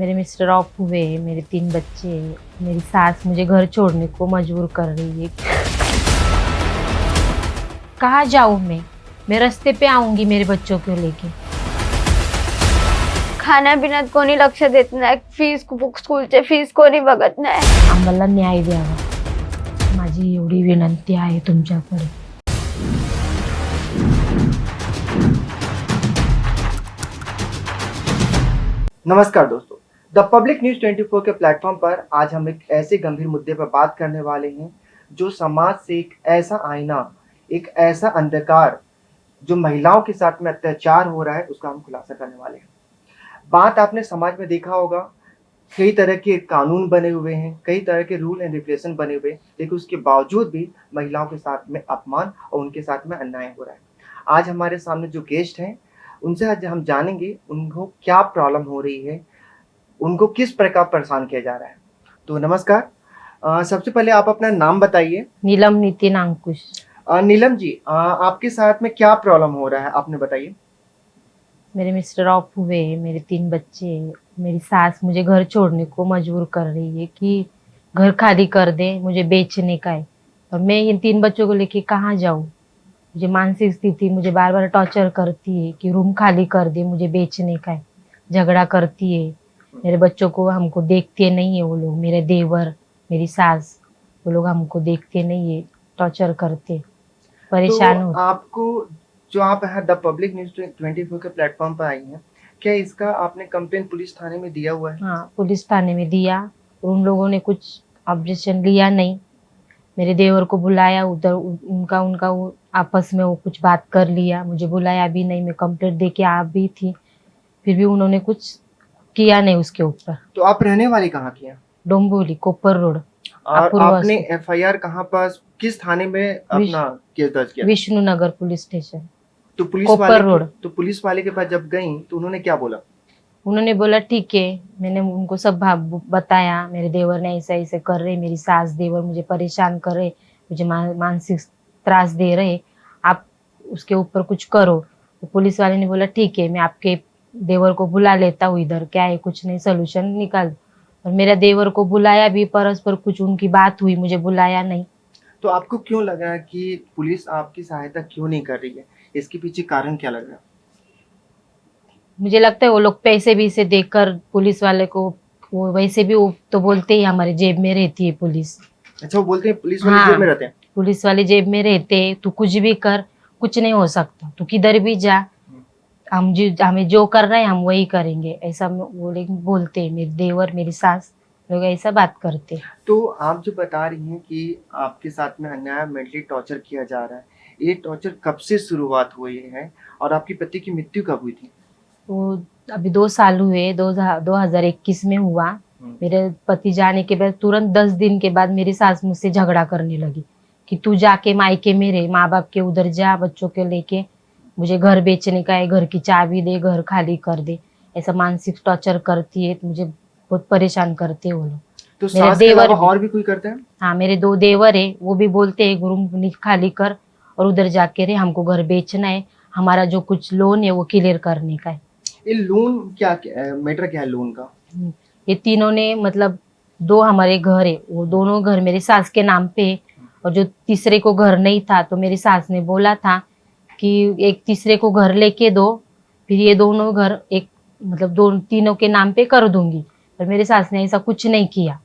मेरे mister of हुए, मेरे 3 बच्चे, मेरी सास मुझे घर छोड़ने को मजबूर कर रही है। कहाँ जाऊँ मैं रास्ते पे आऊंगी मेरे बच्चों को लेके। खाण्यापिण्यात कोणी लक्ष देत नाही, स्कूलचे फीस कोणी बघत नाही. आम्हाला न्याय द्यावा, माझी एवढी विनंती आहे तुमच्याकडे. नमस्कार दोस्तों, द पब्लिक न्यूज़ 24 के प्लेटफॉर्म पर आज हम एक ऐसे गंभीर मुद्दे पर बात करने वाले हैं जो समाज से एक ऐसा आईना, एक ऐसा अंधकार जो महिलाओं के साथ में अत्याचार हो रहा है उसका हम खुलासा करने वाले हैं। बात आपने समाज में देखा होगा, कई तरह के कानून बने हुए हैं, कई तरह के रूल एंड रेगुलेशन बने हुए हैं, लेकिन उसके बावजूद भी महिलाओं के साथ में अपमान और उनके साथ में अन्याय हो रहा है। आज हमारे सामने जो गेस्ट हैं उनसे आज हम जानेंगे उनको क्या प्रॉब्लम हो रही है, उनको किस प्रकार परेशान किया जा रहा है। तो नमस्कार, सबसे पहले आप अपना नाम बताइए। नीलम नितिन अंकुश. नीलम जी, आपके साथ में क्या प्रॉब्लम हो रहा है आपने बताइए। मेरे मिस्टर ऑफ हुए, मेरे 3 बच्चे, मेरी सास मुझे घर छोड़ने को मजबूर कर रही है कि घर खाली कर दे, मुझे बेचने का है। और मैं इन 3 बच्चों को लेके कहाँ जाऊँ? मुझे मानसिक स्थिति मुझे बार बार टॉर्चर करती है कि रूम खाली कर दे, मुझे बेचने का है। झगड़ा करती है, मेरे बच्चों को हमको देखते नहीं है वो लोग, मेरे देवर, मेरी सास, वो लोग हमको देखते नहीं है, टॉर्चर करते, परेशान तो होते। आपको जो आप यहाँ द पब्लिक न्यूज़ 24 के प्लेटफॉर्म पर आई हैं, क्या इसका आपने कंप्लेन पुलिस थाने में दिया हुआ है? हाँ, पुलिस थाने में दिया, उन लोगों ने कुछ ऑब्जेक्शन लिया नहीं। मेरे देवर को बुलाया, उधर उनका उनका वो आपस में वो कुछ बात कर लिया, मुझे बुलाया भी नहीं, मैं कंप्लेंट दे के आ भी थी, फिर भी उन्होंने कुछ किया नहीं उसके ऊपर। तो आप रहने वाली कहाँ की हैं? डोंबिवली, कोपर रोड, और अपूर्व आपने हॉस्पिटल, एफआईआर कहाँ पर, किस थाने में अपना केस दर्ज किया? विष्णु नगर पुलिस स्टेशन, तो पुलिस कोपर वाले रोड। तो पुलिस वाले के पास जब गई तो उन्होंने क्या बोला? उन्होंने बोला ठीक है, मैंने उनको सब बताया, मेरे देवर ने ऐसा ऐसे कर रहे, मेरी सास देवर मुझे परेशान कर रहे, मुझे मानसिक त्रास दे रहे, आप उसके ऊपर कुछ करो। तो पुलिस वाले ने बोला ठीक है, मैं आपके देवर को बुला लेता हूँ इधर, क्या है कुछ नहीं, सोल्यूशन निकाल दो। और मेरा देवर को बुलाया भी, परस्पर कुछ उनकी बात हुई, मुझे बुलाया नहीं। तो आपको क्यों लगा कि पुलिस आपकी सहायता क्यों नहीं कर रही है? इसके पीछे कारण क्या लग रहा है? मुझे लगता है वो लोग पैसे भी से देकर पुलिस वाले को, वो वैसे भी वो तो बोलते ही हमारे जेब में रहती है पुलिस। अच्छा, वो बोलते हैं पुलिस वाले हाँ, जेब में रहते हैं? पुलिस वाले जेब में रहते, तू कुछ भी कर, कुछ नहीं हो सकता, तू किधर भी जा, हमें जो करना है हम वही करेंगे, ऐसा वो लोग बोलते हैं। मेरे देवर, मेरी सास लोग ऐसा बात करते हैं। तो आप जो बता रही हैं कि आपके साथ में अन्याय, मेंटली टॉर्चर किया जा रहा है, ये टॉर्चर कब से शुरुआत हुई है और आपके पति की मृत्यु कब हुई थी? वो अभी 2 साल हुए, 2021 में हुआ। मेरे पति जाने के बाद तुरंत 10 दिन के बाद मेरी सास मुझसे झगड़ा करने लगी कि तू जाके मायके मेरे माँ बाप के उधर जा, बच्चों के लेके, मुझे घर बेचने का है, घर की चाबी दे, घर खाली कर दे, ऐसा मानसिक टॉर्चर करती है, मुझे बहुत परेशान करते हैं वो लोग। तो मेरे सास के देवर अलावा भी, और भी कोई करते हैं? हाँ मेरे 2 देवर है, वो भी बोलते हैं रूम खाली कर और उधर जाके रहे, हमको घर बेचना है, हमारा जो कुछ लोन है वो क्लियर करने का है। ये लोन मैटर क्या है लोन का? ये तीनों ने मतलब 2 हमारे घर है, वो दोनों घर मेरी सास के नाम पे है, और जो तीसरे को घर नहीं था तो मेरी सास ने बोला था कि एक तीसरे को घर लेके दो, फिर ये दोनों घर एक मतलब तीनों के नाम पे कर दूंगी। पर मेरी सास ने ऐसा कुछ नहीं किया,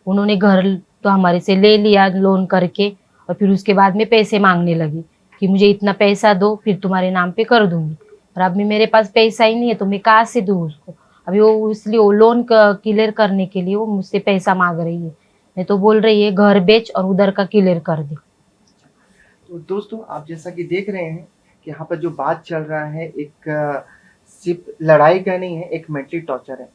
उन्होंने घर तो हमारे से ले लिया लोन करके, और फिर उसके बाद में पैसे मांगने लगी कि मुझे इतना पैसा दो फिर तुम्हारे नाम पे कर दूंगी। और अभी मेरे पास पैसा ही नहीं है तो मैं कहाँ से दूँ उसको। अभी वो इसलिए वो लोन क्लियर करने के लिए वो मुझसे पैसा मांग रही है, नहीं तो बोल रही है घर बेच और उधर का क्लियर कर दे। तो दोस्तों, आप जैसा कि देख रहे हैं कि यहाँ पर जो बात चल रहा है, एक सिर्फ लड़ाई का नहीं है, एक मेंटली टॉर्चर है।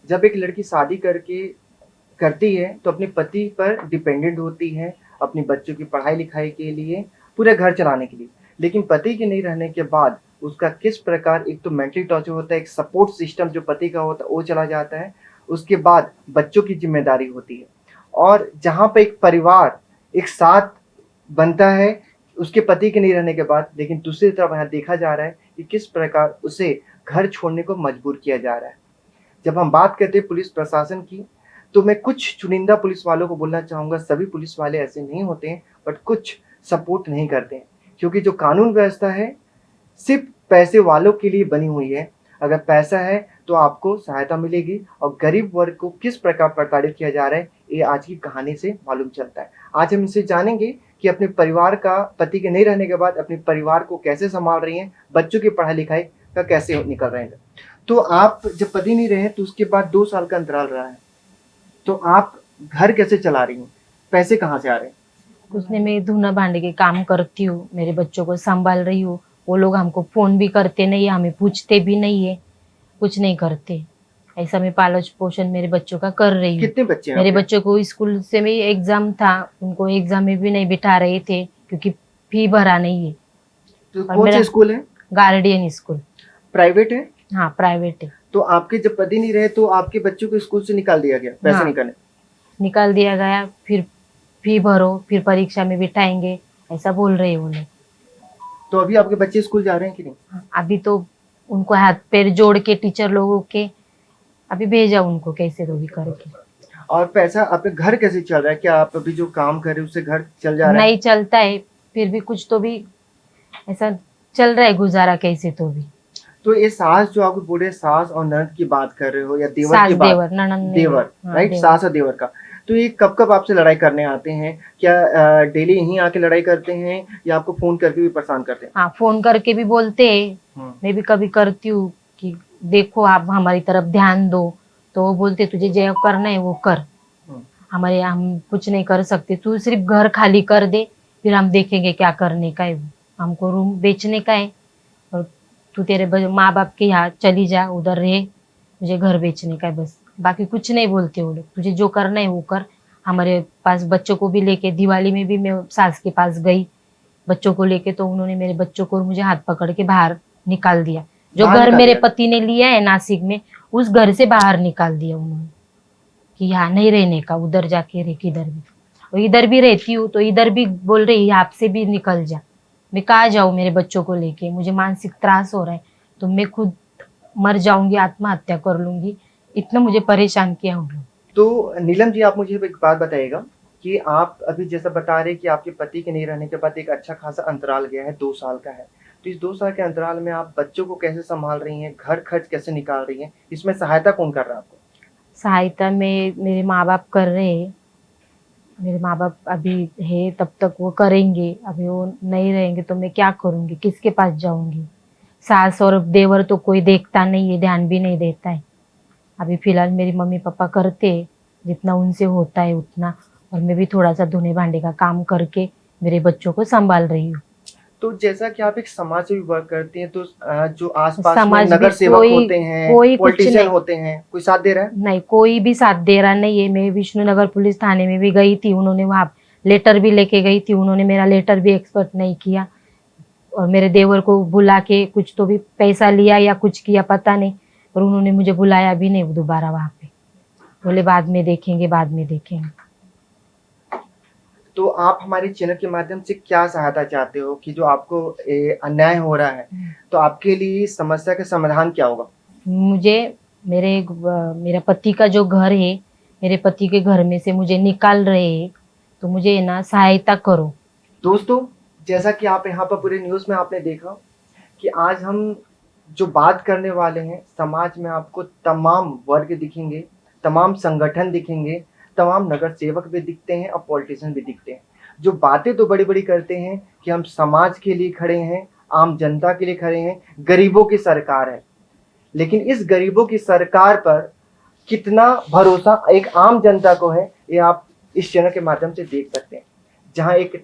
जब एक लड़की शादी करती है तो अपने पति पर डिपेंडेंट होती है, अपने बच्चों की पढ़ाई लिखाई के लिए, पूरे घर चलाने के लिए। लेकिन पति के नहीं रहने के बाद उसका किस प्रकार एक तो मेंटली टॉर्चर होता है, एक सपोर्ट सिस्टम जो पति का होता है वो चला जाता है, उसके बाद बच्चों की जिम्मेदारी होती है। और जहाँ पे एक परिवार एक साथ बनता है उसके पति के नहीं रहने के बाद, लेकिन दूसरी तरफ यहाँ देखा जा रहा है कि किस प्रकार उसे घर छोड़ने को मजबूर किया जा रहा है। जब हम बात करते हैं पुलिस प्रशासन की, तो मैं कुछ चुनिंदा पुलिस वालों को बोलना चाहूँगा, सभी पुलिस वाले ऐसे नहीं होते हैं, बट कुछ सपोर्ट नहीं करते हैं, क्योंकि जो कानून व्यवस्था है सिर्फ पैसे वालों के लिए बनी हुई है। अगर पैसा है तो आपको सहायता मिलेगी, और गरीब वर्ग को किस प्रकार प्रताड़ित किया जा रहा है ये आज की कहानी से मालूम चलता है। आज हम इनसे जानेंगे कि अपने परिवार का, पति के नहीं रहने के बाद अपने परिवार को कैसे संभाल रही हैं, बच्चों की पढ़ाई लिखाई का कैसे निकल रहे हैं। तो आप जब पति नहीं रहे तो उसके बाद 2 साल का अंतराल रहा है, तो आप घर कैसे चला रही हैं, पैसे कहाँ से आ रहे हैं? कुछ नहीं, मैं धुना भांडे के काम करती हूँ, मेरे बच्चों को संभाल रही हूँ। वो लोग हमको फोन भी करते नहीं है, हमें पूछते भी नहीं है, कुछ नहीं करते। ऐसा मैं पालन पोषण मेरे बच्चों का कर रही हूँ। कितने बच्चे हैं मेरे आपके? बच्चों को स्कूल से में एग्जाम था, उनको एग्जाम में भी नहीं बिठा रहे थे क्योंकि फी भरा नहीं है। तो और कौन मेरा- से स्कूल है? Guardian school. प्राइवेट है? हाँ, प्राइवेट है। तो आपके जब पति नहीं रहे तो आपके बच्चों को स्कूल से निकाल दिया गया, पैसे हाँ। निकालने? निकाल दिया गया, फिर फी भरो, फिर परीक्षा में बिठाएंगे, ऐसा बोल रहे हैं वो लोग। तो अभी आपके बच्चे स्कूल जा रहे हैं कि नहीं? अभी तो उनको हाथ पैर जोड़ के टीचर लोगों के अभी भेजा उनको, कैसे तो भी करके। और पैसा आपके घर कैसे चल रहा है? क्या आप अभी जो काम कर रहे हैं उससे घर चल जा रहा है? नहीं चलता है, फिर भी कुछ तो भी ऐसा चल रहा है गुजारा कैसे तो भी। तो ये सास जो आपको बोल रहे हैं, सास और ननद की बात कर रहे हो या देवर सास की बात? देवर, ननद नहीं। देवर, हाँ, राइट, देवर। सास और देवर का। तो ये कब कब आपसे लड़ाई करने आते हैं? क्या डेली यहीं आके लड़ाई करते हैं या आपको फोन करके भी परेशान करते हैं? हाँ, फोन करके भी बोलते हैं, मैं भी कभी करती हूँ कि देखो आप हमारी तरफ ध्यान दो, तो वो बोलते तुझे जो करना है वो कर, हम्म। हमारे हम कुछ नहीं कर सकते, तू सिर्फ घर खाली कर दे, फिर हम देखेंगे क्या करने का है। हमको रूम बेचने का है, और तू तेरे माँ बाप के यहाँ चली जा, उधर रहे, मुझे घर बेचने का है बस। बाकी कुछ नहीं बोलते वो लोग, तुझे जो करना है वो कर। हमारे पास बच्चों को भी लेके दिवाली में भी मैं सास के पास गई बच्चों को लेके, तो उन्होंने मेरे बच्चों को और मुझे हाथ पकड़ के बाहर निकाल दिया। जो बाहर घर निकाल मेरे दिया? पति ने लिया है नासिक में, उस घर से बाहर निकाल दिया उन्होंने कि यहाँ नहीं रहने का, उधर जाके रह, किधर भी। और इधर भी रहती हूँ तो इधर भी बोल रही है आपसे भी निकल जा। मैं कहाँ जाऊँ मेरे बच्चों को लेके, मुझे मानसिक त्रास हो रहा है, तो मैं खुद मर जाऊंगी, आत्महत्या कर लूंगी, इतना मुझे परेशान किया उन लोग। तो नीलम जी, आप मुझे एक बात बताइएगा कि आप अभी जैसा बता रहे कि आपके पति के नहीं रहने के बाद एक अच्छा खासा अंतराल गया है, 2 साल का है, तो इस 2 साल के अंतराल में आप बच्चों को कैसे संभाल रही हैं, घर खर्च कैसे निकाल रही हैं, इसमें सहायता कौन कर रहा है आपको? सहायता में मेरे माँ बाप कर रहे हैं, मेरे माँ बाप अभी है तब तक वो करेंगे, अभी वो नहीं रहेंगे तो मैं क्या करूँगी, किसके पास जाऊँगी। सास और देवर तो कोई देखता नहीं है, ध्यान भी नहीं देता है। अभी फिलहाल मेरी मम्मी पापा करते हैं जितना उनसे होता है उतना, और मैं भी थोड़ा सा धुने भांडे का काम करके मेरे बच्चों को संभाल रही हूँ। तो जैसा कि आप एक समाज से भी वर्क करती हैं, तो जो आसपास में समाज भी नगर सेवक कोई- होते हैं, कोई कुछ पॉलिटिशियन नहीं। होते हैं, कोई साथ दे रहा है? नहीं, कोई भी साथ दे रहा नहीं है। मैं विष्णुनगर पुलिस थाने में भी गई थी, उन्होंने वहाँ लेटर भी लेके गई थी, उन्होंने मेरा लेटर भी एक्सपर्ट नहीं किया, और मेरे देवर को बुला के कुछ तो भी पैसा लिया या कुछ किया पता नहीं, और उन्होंने मुझे बुलाया भी नहीं दोबारा वहाँ पे, बोले बाद में देखेंगे, बाद में देखेंगे। तो आप हमारे चैनल के माध्यम से क्या सहायता चाहते हो कि जो आपको अन्याय हो रहा है, तो आपके लिए इस समस्या का समाधान क्या होगा? मुझे मेरा पति का जो घर है, मेरे पति के घर में से मुझे निकाल रहे हैं, तो मुझे ना सहायता करो। दोस्तों, जैसा कि आप यहाँ पर पूरे न्यूज़ में आपने देखा कि आज हम जो बात करने वाले हैं, समाज में आपको तमाम वर्ग दिखेंगे, तमाम संगठन दिखेंगे, तमाम नगर सेवक भी दिखते हैं और पॉलिटिशियन भी दिखते हैं, जो बातें तो बड़ी बड़ी करते हैं कि हम समाज के लिए खड़े हैं, आम जनता के लिए खड़े हैं, गरीबों की सरकार है। लेकिन इस गरीबों की सरकार पर कितना भरोसा एक आम जनता को है, ये आप इस चैनल के माध्यम से देख सकते हैं। जहाँ एक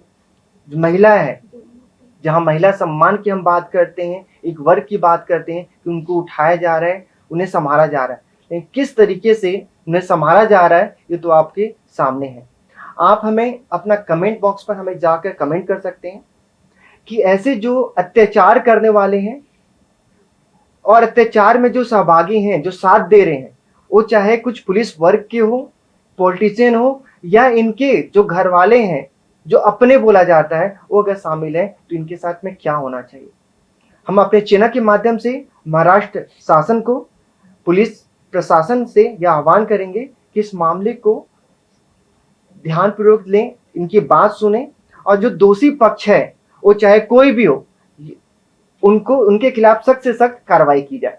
महिला है, जहाँ महिला सम्मान की हम बात करते हैं, एक वर्ग की बात करते हैं कि उनको उठाया जा रहा है, उन्हें संभाला जा रहा है, लेकिन किस तरीके से उन्हें संभाला जा रहा है ये तो आपके सामने है। आप हमें अपना कमेंट बॉक्स पर हमें जाकर कमेंट कर सकते हैं कि ऐसे जो अत्याचार करने वाले हैं और अत्याचार में जो सहभागी हैं, जो साथ दे रहे हैं, वो चाहे कुछ पुलिस वर्ग के हो, पॉलिटिशियन हो, या इनके जो घर वाले हैं, जो अपने बोला जाता है, वो अगर शामिल है तो इनके साथ में क्या होना चाहिए। हम अपने चैनल के माध्यम से महाराष्ट्र शासन को, पुलिस प्रशासन से यह आह्वान करेंगे कि इस मामले को ध्यानपूर्वक लें, इनकी बात सुने और जो दोषी पक्ष है वो चाहे कोई भी हो, उनको उनके खिलाफ सख्त से सख्त कार्रवाई की जाए।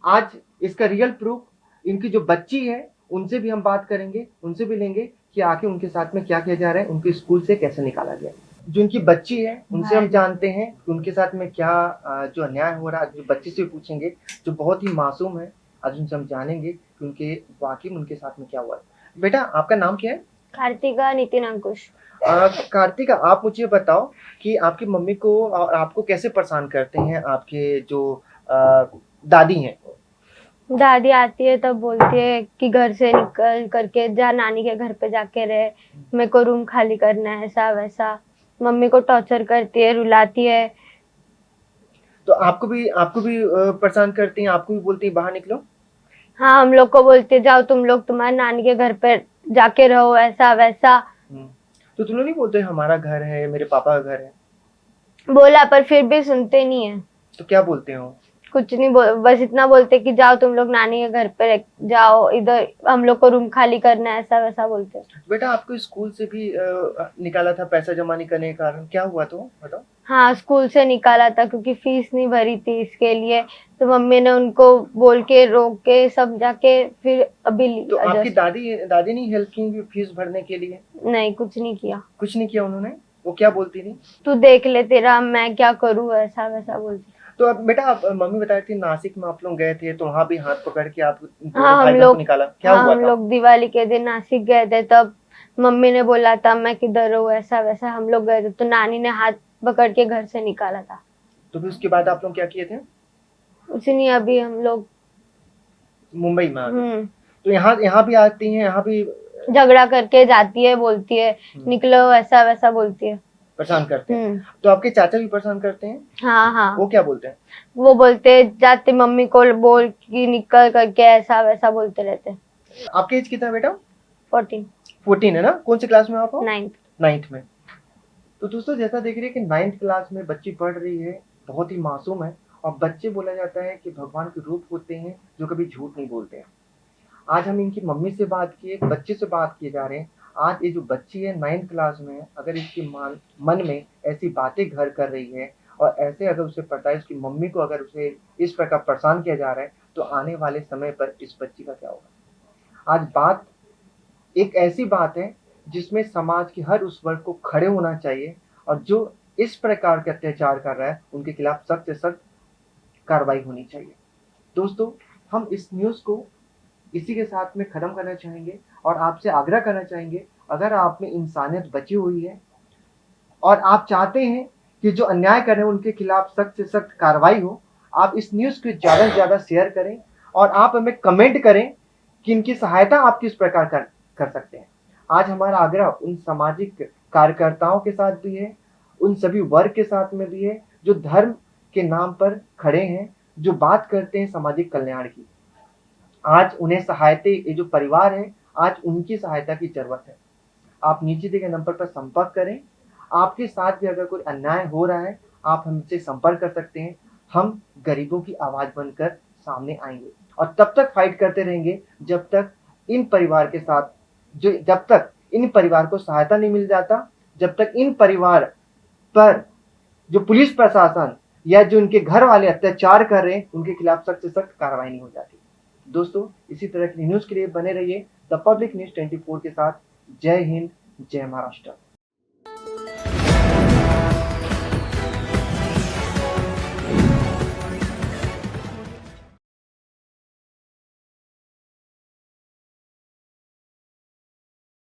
आज इसका रियल प्रूफ इनकी जो बच्ची है उनसे भी हम बात करेंगे, उनसे भी लेंगे कि आखिर उनके साथ में क्या किया जा रहा है, उनके स्कूल से कैसे निकाला गया। जो उनकी बच्ची है उनसे हम जानते हैं कि उनके साथ में क्या जो अन्याय हो रहा है। जो बच्ची से पूछेंगे जो बहुत ही मासूम है, आज उनसे हम जानेंगे कि उनके वाकई में उनके साथ में क्या हुआ है। बेटा आपका नाम क्या है? कार्तिका नितिन अंकुश। कार्तिका, आप मुझे बताओ कि आपकी मम्मी को और आपको कैसे परेशान करते हैं आपके जो दादी हैं? दादी आती है तब बोलती है कि घर से निकल करके जा, नानी के घर पे जाके रहे, मेरे को रूम खाली करना है, ऐसा वैसा। मम्मी को टॉर्चर करती है, रुलाती है। तो आपको भी परेशान करती हैं, आपको भी बोलती हैं बाहर निकलो? हाँ, हम लोग को बोलते जाओ तुम लोग तुम्हारे नानी के घर पे जाके रहो, ऐसा वैसा। तो तुम लोग नहीं बोलते हमारा घर है, मेरे पापा का घर है? बोला पर फिर भी सुनते नहीं है। तो क्या बोलते हो? कुछ नहीं बस इतना बोलते कि जाओ तुम लोग नानी के घर पे जाओ, इधर हम लोग को रूम खाली करना है, ऐसा वैसा बोलते। बेटा आपको स्कूल से भी निकाला था पैसा जमा नहीं करने के कारण, क्या हुआ तो बताओ? हाँ, स्कूल से निकाला था क्योंकि फीस नहीं भरी थी इसके लिए, तो मम्मी ने उनको बोल के रोक के समझा के फिर अभी तो आपकी दादी नहीं हेल्प की फीस भरने के लिए? नहीं, कुछ नहीं किया। कुछ नहीं किया उन्होंने? वो क्या बोलती थी? तू देख ले तेरा, मैं क्या करूँ, ऐसा वैसा बोलती। तो अब बेटा आप मम्मी बता रही थी नासिक में आप लोग गए थे, तो वहाँ भी हाथ पकड़ के आप हाँ, भाई बहन को निकाला, क्या हुआ था? हम लोग दिवाली के दिन नासिक गए थे, तब मम्मी ने बोला था मैं किधर हूँ, ऐसा वैसा। हम लोग गए थे तो नानी ने हाथ पकड़ के घर से निकाला था। तो फिर उसके बाद आप लोग क्या किए थे? उसी नहीं, अभी हम लोग मुंबई में आ गए। तो यहाँ भी आती हैं, यहाँ भी झगड़ा करके जाती है, बोलती है निकलो, ऐसा वैसा बोलती है, परेशान करते हैं। तो आपके चाचा भी परेशान करते हैं? हाँ हाँ। वो क्या बोलते हैं? वो बोलते जाते मम्मी को बोल कि निकल करके, ऐसा वैसा बोलते रहते। आपके एज कितना है बेटा? 14 है ना? कौन सी क्लास में आप हो? 9th में। तो दोस्तों जैसा देख रहे हैं कि 9th क्लास में बच्ची पढ़ रही है, बहुत ही मासूम है। और बच्चे बोला जाता है कि भगवान के रूप होते हैं जो कभी झूठ नहीं बोलते हैं। आज हम इनकी मम्मी से बात किए, बच्चे से बात किए जा रहे हैं। आज ये जो बच्ची है 9th क्लास में है, अगर इसकी मन में ऐसी बातें घर कर रही है और ऐसे अगर उसे पता है उसकी मम्मी को अगर उसे इस प्रकार परेशान किया जा रहा है, तो आने वाले समय पर इस बच्ची का क्या होगा। आज बात एक ऐसी बात है जिसमें समाज के हर उस वर्ग को खड़े होना चाहिए और जो इस प्रकार के अत्याचार कर रहा है उनके खिलाफ सख्त से सख्त कार्रवाई होनी चाहिए। दोस्तों हम इस न्यूज़ को इसी के साथ में ख़त्म करना चाहेंगे और आपसे आग्रह करना चाहेंगे, अगर आप में इंसानियत बची हुई है और आप चाहते हैं कि जो अन्याय कर रहे हैं उनके खिलाफ सख्त से सख्त कार्रवाई हो, आप इस न्यूज़ को ज़्यादा से ज़्यादा शेयर करें और आप हमें कमेंट करें कि इनकी सहायता आप किस प्रकार कर सकते हैं। आज हमारा आग्रह उन सामाजिक कार्यकर्ताओं के साथ भी है, उन सभी वर्ग के साथ में भी है जो धर्म के नाम पर खड़े हैं, जो बात करते हैं सामाजिक कल्याण की। आज उन्हें सहायता, ये जो परिवार है आज उनकी सहायता की जरूरत है। आप नीचे दिए गए नंबर पर संपर्क करें। आपके साथ भी अगर कोई अन्याय हो रहा है आप हमसे संपर्क कर सकते हैं। हम गरीबों की आवाज़ बनकर सामने आएंगे और तब तक फाइट करते रहेंगे जब तक इन परिवार को सहायता नहीं मिल जाता, जब तक इन परिवार पर जो पुलिस प्रशासन या जो उनके घर वाले अत्याचार कर रहे हैं उनके खिलाफ सख्त से सख्त कार्रवाई नहीं हो जाती। दोस्तों इसी तरह की न्यूज़ के लिए बने रहिए द पब्लिक न्यूज़ 24 के साथ। जय हिंद, जय महाराष्ट्र।